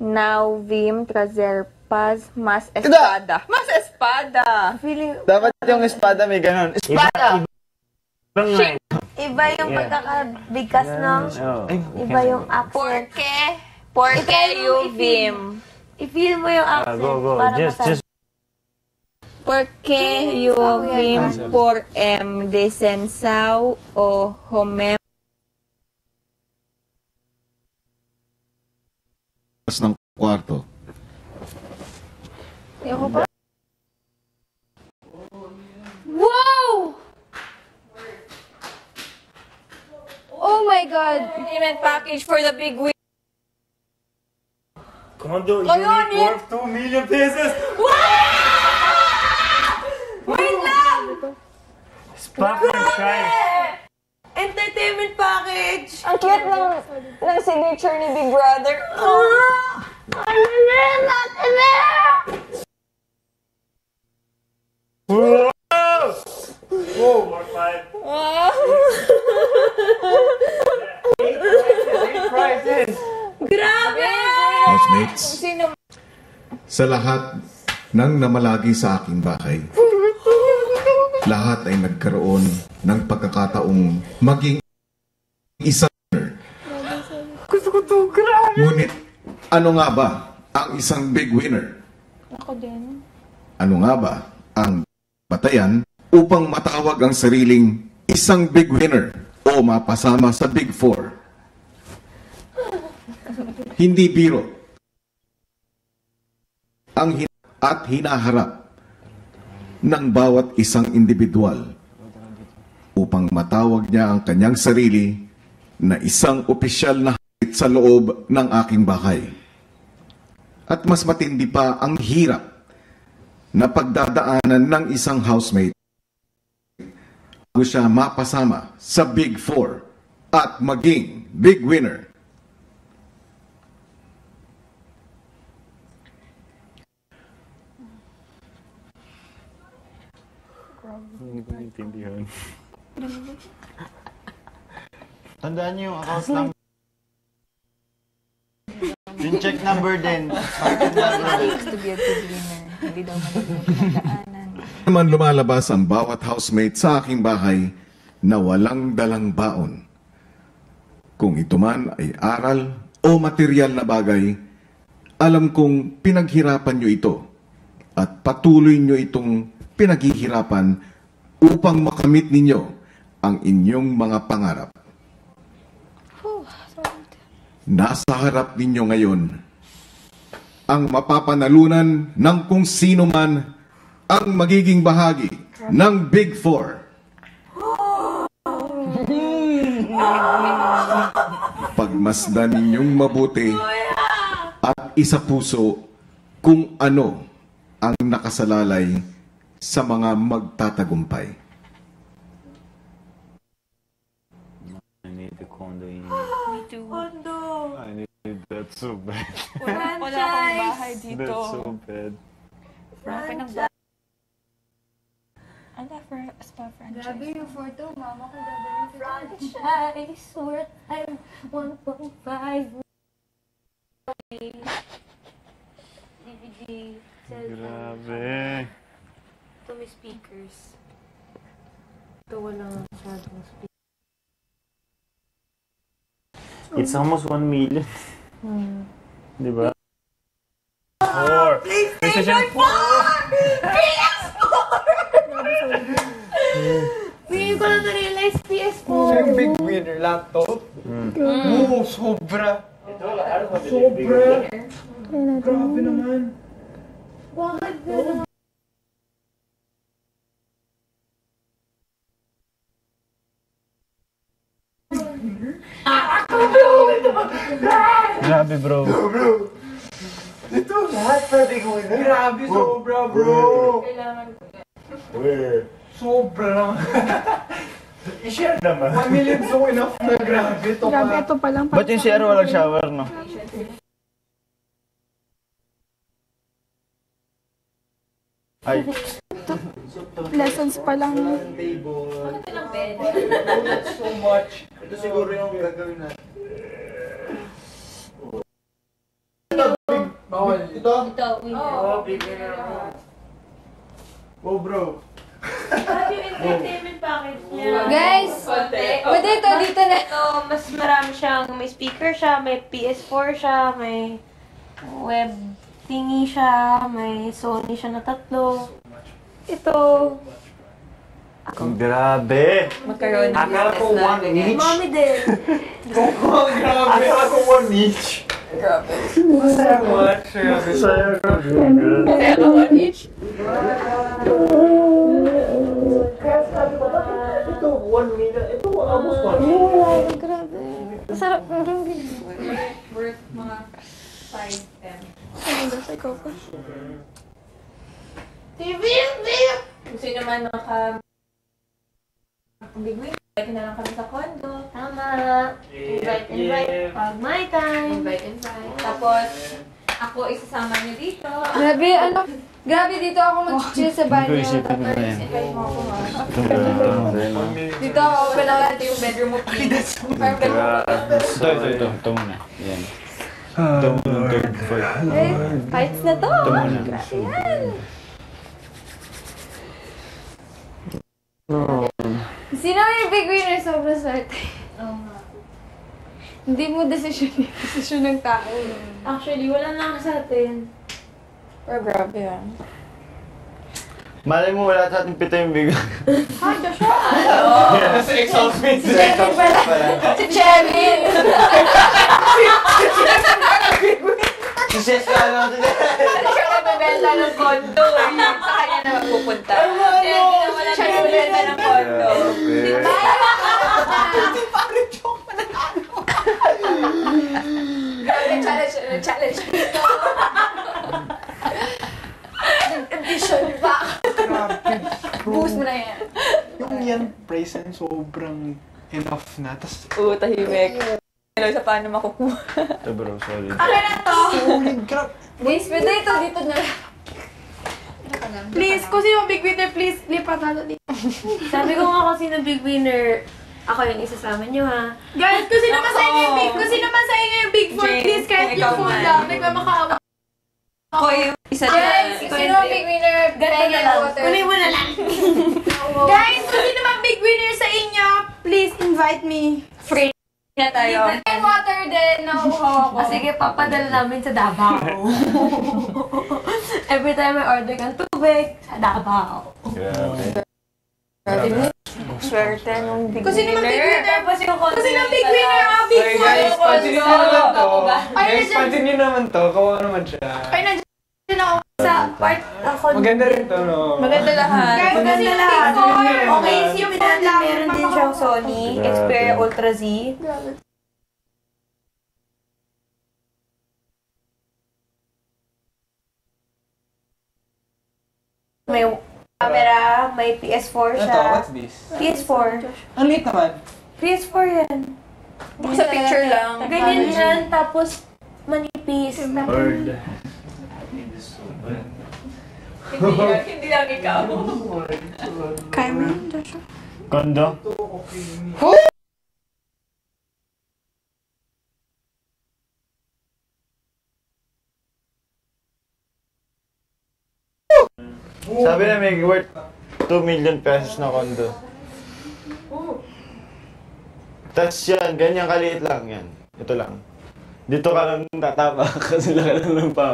Now, Vim, trazer paz, mas espada. Mas espada! Dapat yung espada may ganun. Espada! Iba yung pagkakabigkas ng... Iba yung accent. Porque you, Vim. I-feel mo yung accent. Go. Para Just... Porque you, Vim, por desensau o homem. Ng kwarto. Wow! Oh my God! Payment package for the big win. Condo unit worth 2 million pesos! Wait lang! Spa franchise! Entertainment package! Ang cute ng signature ni Big Brother. Whoa! More 5. Eight prices! Grabe! Housemates, sa lahat ng namalagi sa aking bahay, lahat ay nagkaroon ng pagkakataong maging isang winner. Gusto ko to, grabe! Ngunit, ano nga ba ang isang big winner? Ako din. Ano nga ba ang batayan upang matawag ang sariling isang big winner o mapasama sa Big Four? Hindi biro ang hinaharap ng bawat isang individual upang matawag niya ang kanyang sarili na isang opisyal na higit sa loob ng aking bahay. At mas matindi pa ang hirap na pagdadaanan ng isang housemate bago siya mapasama sa Big Four at maging big winner. Hindi ko naintindihan. Tandaan niyo yung account number. Yung check number din. To be a good winner. Hindi daw madadaanan. Naman lumalabas ang bawat housemate sa aking bahay na walang dalang baon. Kung ito man ay aral o material na bagay, alam kong pinaghirapan nyo ito at patuloy nyo itong pinaghihirapan upang makamit ninyo ang inyong mga pangarap. Nasa harap ninyo ngayon ang mapapanalunan ng kung sino man ang magiging bahagi ng Big Four. Pagmasdan ninyong mabuti at isa puso kung ano ang nakasalalay sa mga magtatagumpay. I need a condo in... Me too. I need that so bad. Wala akong bahay dito. That's so bad. Wala ng bahay. Ala, for spa franchise. Grabe yung photo, mama ko grabe yung franchise worth 1.5 DVD, cellphone. Grabe. Ito may speakers. Ito walang masyadong speakers. It's almost 1 million. Diba? 4! PlayStation 4! Hindi ko na na-realize PS4. Yung big winner laptop. Oo, sobra. Sobra. Grabe naman. Bakit gano'n? Grabe bro. Bro. Ito lahat pwedeng winner. Grabe, sobra bro. Kailangan ko yan. Sobra lang. I-share naman. 1 million so enough na grabe. Ito Grabe, pa. ito pa lang. Ba't yung CR walang shower, no? Ay. Lessons pa lang. Table. So much. Ito siguro yung gagawin natin. Bawal. Ito? Ito, winner. Oh, big winner ako. Oh, bro. Sabi yung entertainment package niya. Guys, pwede ito, dito na. Ito, mas marami siyang, may speaker siya, may PS4 siya, may web thingy siya, may Sony siya na 3. Ito. Grabe! Magkaroon ng Akala ko business one natin. each. Mami din. Oh, grabe. Akala ko one each. Grabe. Masaya much. Saya ko. Kaya ka one each. Ito, 1 million. Ito, almost 1 Ay, grabe. Sarap ng ringgit. Worth mga 5-10. Ano ba sa ko pa? Kung sino man big win, invite na lang kami sa condo. Tama. Invite. Pag my time. Invite. Tapos, ako isasama niyo dito. Grabe, ano? Grabe, dito ako mag-chill sa banyo. isipin mo na yan. Invite mo ako, ha? Ito, Dito ako, pinaka ito yung bedroom mo, please. Parang bedroom mo. ito muna. Yan. Ito muna, third fight. Eh, fights na to. Ito muna. Grabe yan. Sino yung big winner? Sobrang swerte. Hindi mo desisyon ng tao. Actually, wala na sa atin. Pero grabe yan. Malay mo, wala sa ating pito yung bigo. Nasa exhaust fan. Si Chevin! Si Ses ka lang. Siya nagbebenta ng condo. Sa kanya na magpupunta. Siya nagbebenta ng condo. Challenge. Edition ba? Boost mo na yan. Yung yan, present, sobrang enough na. Tapos, Oo, tahimik. Hello, sa paano makukuha? Ito bro, sorry. solid, crap. Guys, pwede ito dito na lang. Please, kung sino big winner, please, lipat na dito. Sabi ko nga kung sino big winner, ako yung isasama niyo ha. Guys, kung sino man sa inyo yung big, kung sino man sa inyo yung big four, Jane, please, kahit kung yung ikaw phone man. lang, nagmamakaawa. Ako yung isa Guys, kung sino ang big winner, Ganito na lang. water. Kunin mo na lang. Guys, kung sino man big winner sa inyo, please invite me. Free na tayo. And water din, nakukuha ko. Sige, papadala namin sa Davao. Every time I order kang tubig, sa Davao. Grabe. Swerte nung big Kung sino man big winner, Tapos yung kung sino ang big winner, big Sorry four. guys, pansinin nyo naman to. Ay, Guys, pansinin nyo naman to. Kawawa naman siya. Ay, nandiyan ako. sa part ako. Maganda rin to, no? Maganda lahat. Guys, Maganda kasi lahat. big four. Okay, si yung pinatid, meron din siyang Sony Grabe. Xperia Ultra Z. May camera, may PS4 Ano siya. to? What's this? PS4. Ang liit naman. PS4 yan. Sa picture lang. Ganyan yan, tapos manipis. Lord. Hindi lang ikaw. Kaya mo yun, Joshua. Kondo? Sabi na may worth 2 million pesos na kondo. Tapos yan, ganyan kaliit lang yan. Ito lang. Dito ka lang tatama kasi laki lang ng pa.